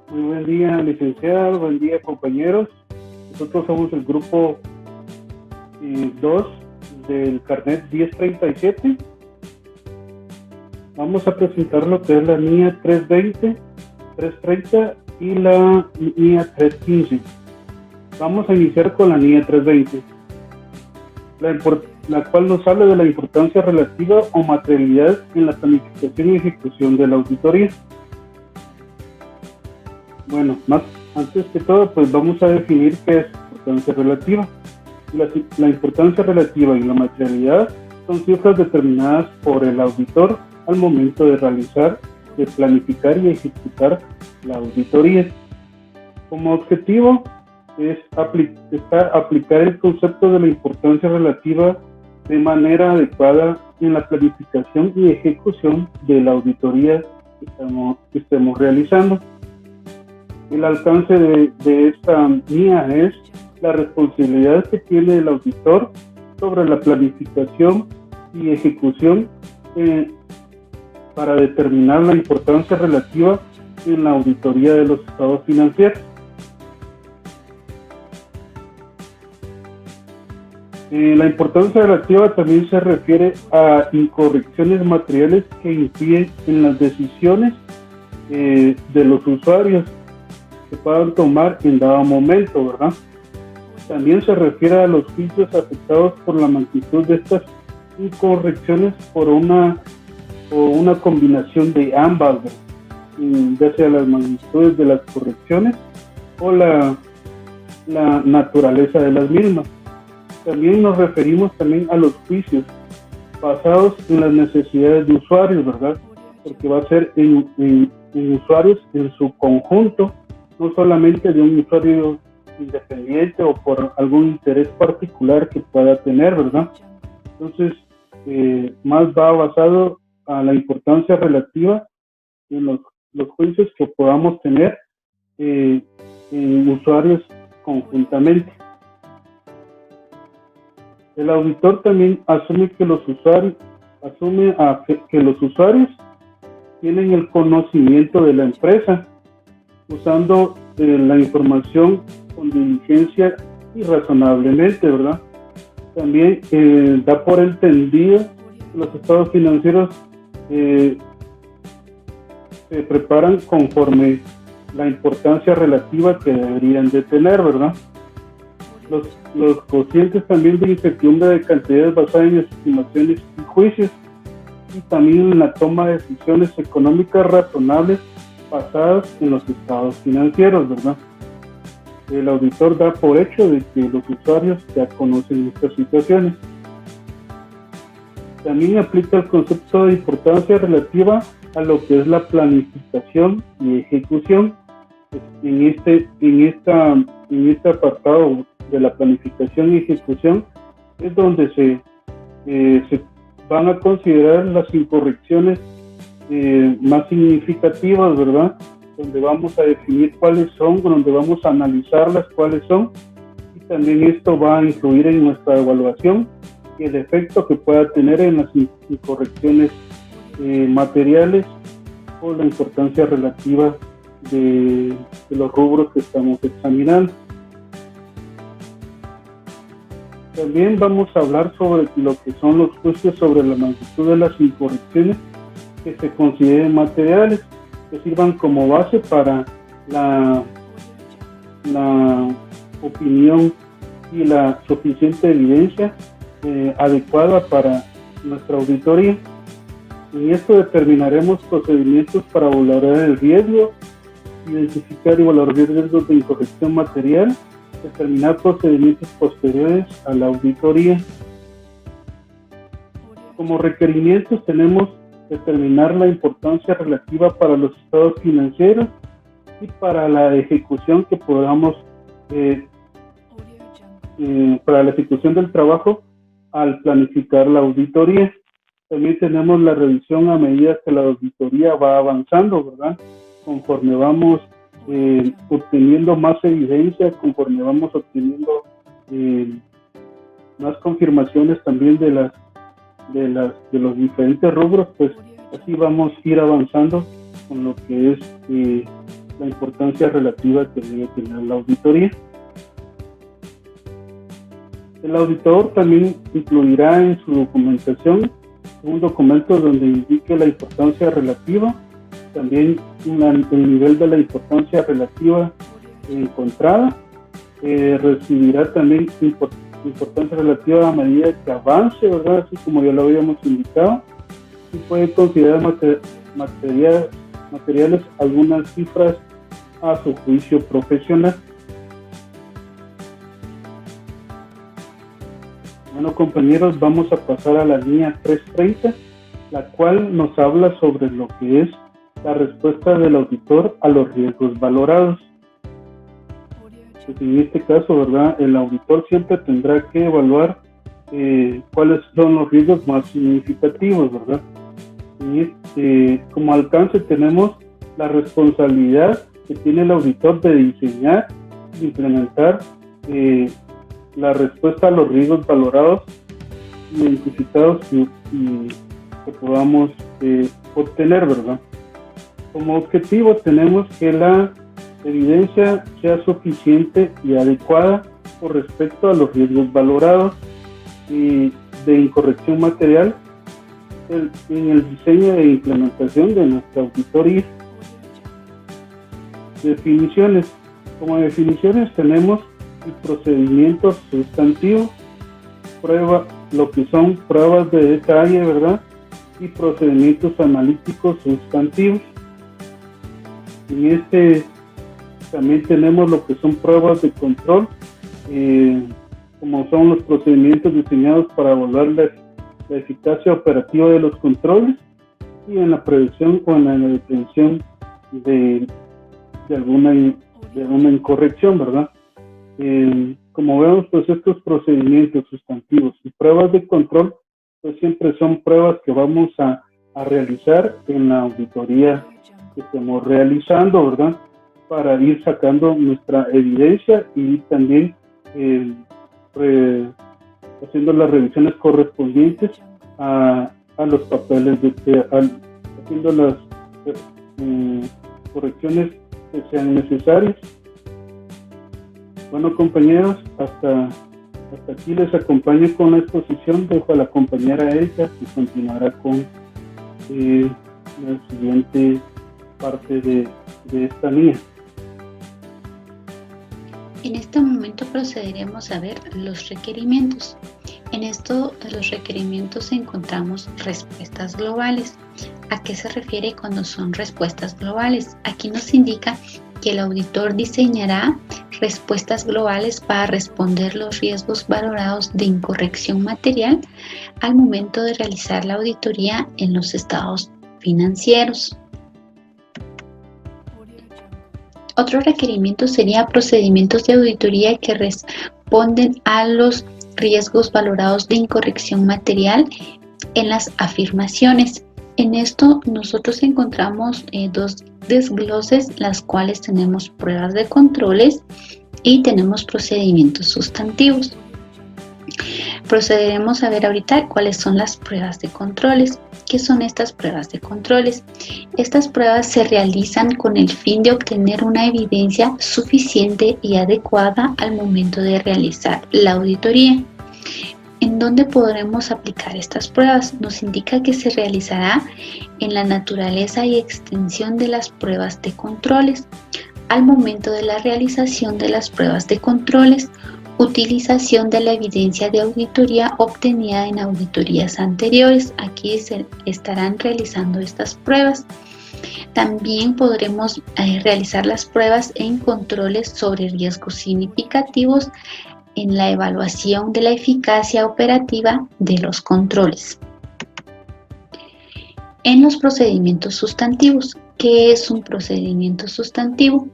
Muy buen día, licenciado, buen día, compañeros. Nosotros somos el grupo 2 del carnet 1037. Vamos a presentar lo que es la NIA 320, 330 y la NIA 315. Vamos a iniciar con la NIA 320, la cual nos habla de la importancia relativa o materialidad en la planificación y ejecución de la auditoría. Bueno, antes que todo, pues vamos a definir qué es importancia relativa. La importancia relativa y la materialidad son cifras determinadas por el auditor al momento de realizar, de planificar y ejecutar la auditoría. Como objetivo es aplicar el concepto de la importancia relativa de manera adecuada en la planificación y ejecución de la auditoría que estemos realizando. El alcance de esta NIA es la responsabilidad que tiene el auditor sobre la planificación y ejecución para determinar la importancia relativa en la auditoría de los estados financieros. La importancia relativa también se refiere a incorrecciones materiales que influyen en las decisiones de los usuarios que puedan tomar en dado momento, ¿verdad? También se refiere a los juicios afectados por la magnitud de estas incorrecciones por una combinación de ambas, ya sea las magnitudes de las correcciones o la naturaleza de las mismas. También nos referimos también a los juicios basados en las necesidades de usuarios, ¿verdad? Porque va a ser en usuarios en su conjunto, no solamente de un usuario independiente o por algún interés particular que pueda tener, ¿verdad? Entonces, más va basado a la importancia relativa en los juicios que podamos tener en usuarios conjuntamente. El auditor también asume que los usuarios tienen el conocimiento de la empresa, usando la información con diligencia y razonablemente, ¿verdad? También da por entendido que los estados financieros se preparan conforme la importancia relativa que deberían de tener, ¿verdad? Los cocientes también de incertidumbre de cantidades basadas en estimaciones y juicios, y también en la toma de decisiones económicas razonables basadas en los estados financieros, ¿verdad? El auditor da por hecho de que los usuarios ya conocen estas situaciones. También aplica el concepto de importancia relativa a lo que es la planificación y ejecución. En este apartado de la planificación y ejecución es donde se van a considerar las incorrecciones más significativas, ¿verdad? Donde vamos a definir cuáles son, donde vamos a analizarlas cuáles son, y también esto va a influir en nuestra evaluación y el efecto que pueda tener en las incorrecciones materiales o la importancia relativa de los rubros que estamos examinando. También vamos a hablar sobre lo que son los juicios sobre la magnitud de las incorrecciones que se consideren materiales, que sirvan como base para la opinión y la suficiente evidencia adecuada para nuestra auditoría. En esto determinaremos procedimientos para valorar el riesgo, identificar y valorar riesgos de incorrección material, determinar procedimientos posteriores a la auditoría. Como requerimientos tenemos determinar la importancia relativa para los estados financieros y para la ejecución que podamos para la ejecución del trabajo al planificar la auditoría. También tenemos la revisión a medida que la auditoría va avanzando, ¿verdad? Conforme vamos obteniendo más evidencia, conforme vamos obteniendo más confirmaciones también de los diferentes rubros, pues así vamos a ir avanzando con lo que es la importancia relativa que debe tener la auditoría. El auditor también incluirá en su documentación un documento donde indique la importancia relativa, también el nivel de la importancia relativa encontrada. Recibirá también importancia relativa a medida que avance, ¿verdad? Así como ya lo habíamos indicado, y puede considerar materiales algunas cifras a su juicio profesional. Bueno, compañeros, vamos a pasar a la línea 330, la cual nos habla sobre lo que es la respuesta del auditor a los riesgos valorados. Pues en este caso, ¿verdad?, el auditor siempre tendrá que evaluar cuáles son los riesgos más significativos, ¿verdad? Y como alcance tenemos la responsabilidad que tiene el auditor de diseñar e implementar la respuesta a los riesgos valorados, identificados y que podamos obtener, ¿verdad? Como objetivo tenemos que la evidencia sea suficiente y adecuada con respecto a los riesgos valorados y de incorrección material en el diseño e implementación de nuestra auditoría. Definiciones. Como definiciones tenemos el procedimiento sustantivo, lo que son pruebas de detalle, ¿verdad? Y procedimientos analíticos sustantivos. En también tenemos lo que son pruebas de control, como son los procedimientos diseñados para evaluar la eficacia operativa de los controles y en la prevención o en la detención de alguna incorrección, ¿verdad? Como vemos, pues estos procedimientos sustantivos y pruebas de control, pues siempre son pruebas que vamos a realizar en la auditoría que estemos realizando, ¿verdad?, para ir sacando nuestra evidencia y también haciendo las revisiones correspondientes a los papeles, haciendo las correcciones que sean necesarias. Bueno, compañeros, hasta aquí les acompaño con la exposición. Dejo a la compañera Erika, que continuará con la siguiente parte de esta línea. En este momento procederemos a ver los requerimientos. En esto de los requerimientos encontramos respuestas globales. ¿A qué se refiere cuando son respuestas globales? Aquí nos indica que el auditor diseñará respuestas globales para responder los riesgos valorados de incorrección material al momento de realizar la auditoría en los estados financieros. Otro requerimiento sería procedimientos de auditoría que responden a los riesgos valorados de incorrección material en las afirmaciones. En esto nosotros encontramos dos desgloses, las cuales tenemos pruebas de controles y tenemos procedimientos sustantivos. Procederemos a ver ahorita cuáles son las pruebas de controles. ¿Qué son estas pruebas de controles? Estas pruebas se realizan con el fin de obtener una evidencia suficiente y adecuada al momento de realizar la auditoría. ¿En dónde podremos aplicar estas pruebas? Nos indica que se realizará en la naturaleza y extensión de las pruebas de controles. Al momento de la realización de las pruebas de controles, utilización de la evidencia de auditoría obtenida en auditorías anteriores. Aquí se estarán realizando estas pruebas. También podremos realizar las pruebas en controles sobre riesgos significativos en la evaluación de la eficacia operativa de los controles. En los procedimientos sustantivos, ¿qué es un procedimiento sustantivo?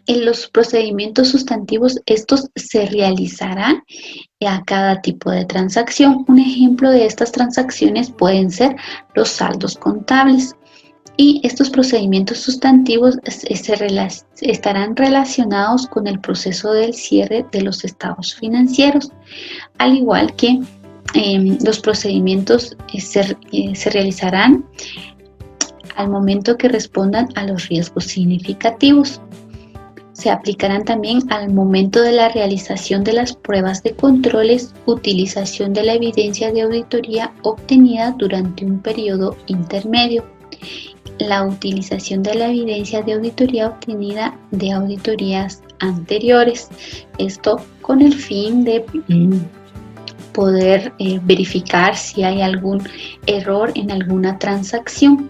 En los procedimientos sustantivos, estos se realizarán a cada tipo de transacción. Un ejemplo de estas transacciones pueden ser los saldos contables. Y estos procedimientos sustantivos estarán relacionados con el proceso del cierre de los estados financieros, al igual que los procedimientos se realizarán al momento que respondan a los riesgos significativos. Se aplicarán también al momento de la realización de las pruebas de controles, utilización de la evidencia de auditoría obtenida durante un periodo intermedio, la utilización de la evidencia de auditoría obtenida de auditorías anteriores. Esto con el fin de poder verificar si hay algún error en alguna transacción.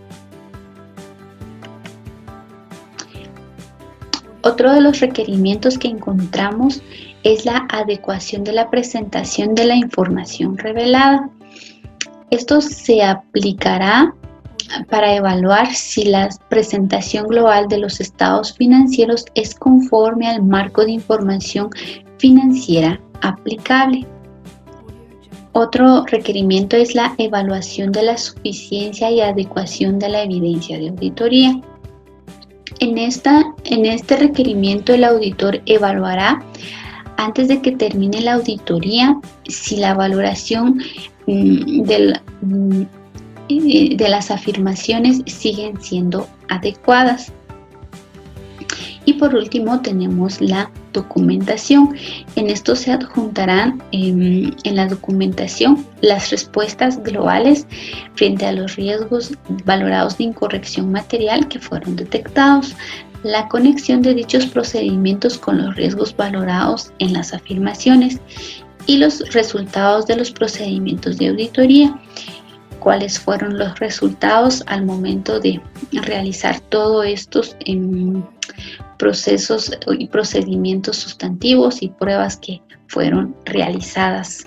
Otro de los requerimientos que encontramos es la adecuación de la presentación de la información revelada. Esto se aplicará para evaluar si la presentación global de los estados financieros es conforme al marco de información financiera aplicable. Otro requerimiento es la evaluación de la suficiencia y adecuación de la evidencia de auditoría. En este requerimiento el auditor evaluará antes de que termine la auditoría si la valoración de las afirmaciones siguen siendo adecuadas. Y por último tenemos la documentación. En esto se adjuntarán en la documentación las respuestas globales frente a los riesgos valorados de incorrección material que fueron detectados, la conexión de dichos procedimientos con los riesgos valorados en las afirmaciones y los resultados de los procedimientos de auditoría. ¿Cuáles fueron los resultados al momento de realizar todos estos procesos y procedimientos sustantivos y pruebas que fueron realizadas?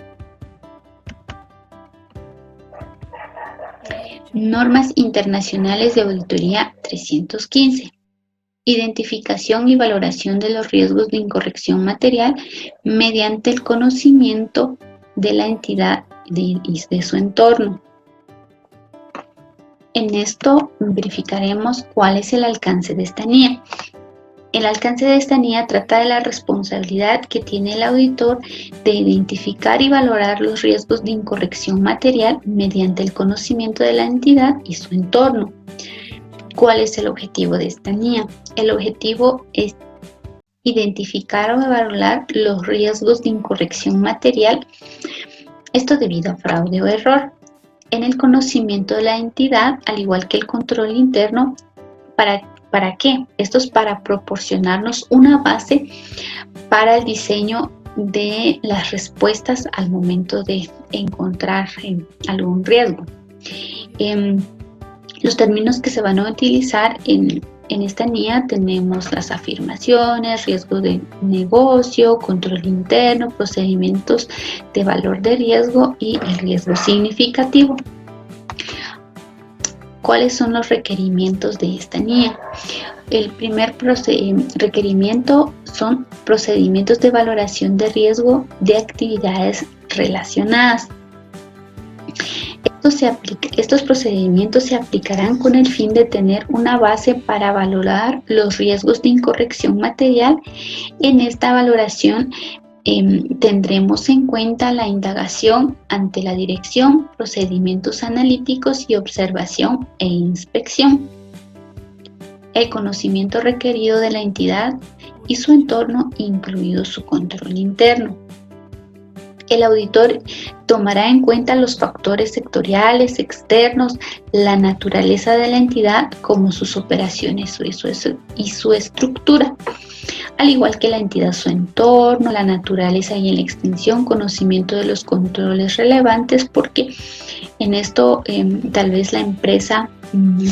Normas internacionales de auditoría 315. Identificación y valoración de los riesgos de incorrección material mediante el conocimiento de la entidad y de su entorno. En esto verificaremos cuál es el alcance de esta NIA. El alcance de esta NIA trata de la responsabilidad que tiene el auditor de identificar y valorar los riesgos de incorrección material mediante el conocimiento de la entidad y su entorno. ¿Cuál es el objetivo de esta NIA? El objetivo es identificar o evaluar los riesgos de incorrección material, esto debido a fraude o error, en el conocimiento de la entidad, al igual que el control interno. ¿Para qué? Esto es para proporcionarnos una base para el diseño de las respuestas al momento de encontrar algún riesgo. Los términos que se van a utilizar en esta NIA tenemos las afirmaciones, riesgo de negocio, control interno, procedimientos de valor de riesgo y el riesgo significativo. ¿Cuáles son los requerimientos de esta NIA? El primer requerimiento son procedimientos de valoración de riesgo de actividades relacionadas. Estos procedimientos se aplicarán con el fin de tener una base para valorar los riesgos de incorrección material. En esta valoración tendremos en cuenta la indagación ante la dirección, procedimientos analíticos y observación e inspección, el conocimiento requerido de la entidad y su entorno, incluido su control interno. El auditor tomará en cuenta los factores sectoriales, externos, la naturaleza de la entidad, como sus operaciones y su estructura, al igual que la entidad, su entorno, la naturaleza y la extensión, conocimiento de los controles relevantes, porque en esto tal vez la empresa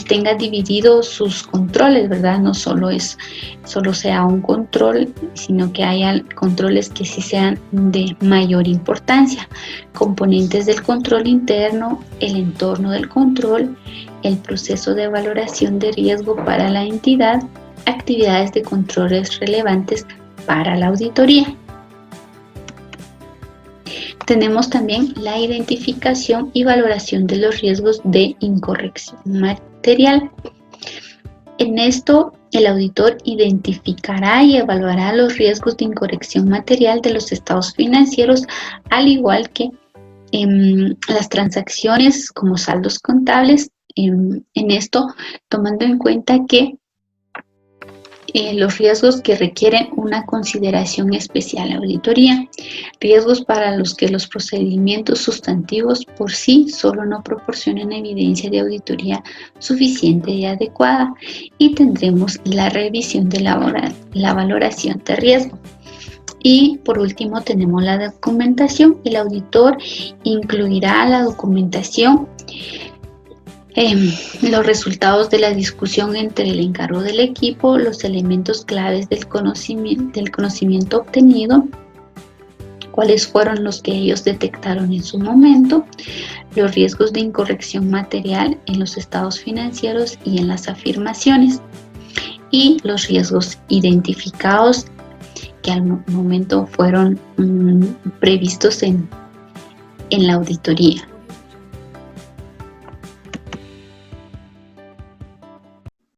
tenga dividido sus controles, ¿verdad? No solo sea un control, sino que haya controles que sí sean de mayor importancia. Componentes del control interno, el entorno del control, el proceso de valoración de riesgo para la entidad, actividades de controles relevantes para la auditoría. Tenemos también la identificación y valoración de los riesgos de incorrección material. En esto, el auditor identificará y evaluará los riesgos de incorrección material de los estados financieros, al igual que las transacciones como saldos contables en esto, tomando en cuenta que los riesgos que requieren una consideración especial de auditoría, riesgos para los que los procedimientos sustantivos por sí solo no proporcionan evidencia de auditoría suficiente y adecuada, y tendremos la revisión de la valoración de riesgo. Y por último tenemos la documentación. El auditor incluirá la documentación, los resultados de la discusión entre el encargado del equipo, los elementos claves del conocimiento obtenido, cuáles fueron los que ellos detectaron en su momento, los riesgos de incorrección material en los estados financieros y en las afirmaciones, y los riesgos identificados que al momento fueron previstos en la auditoría.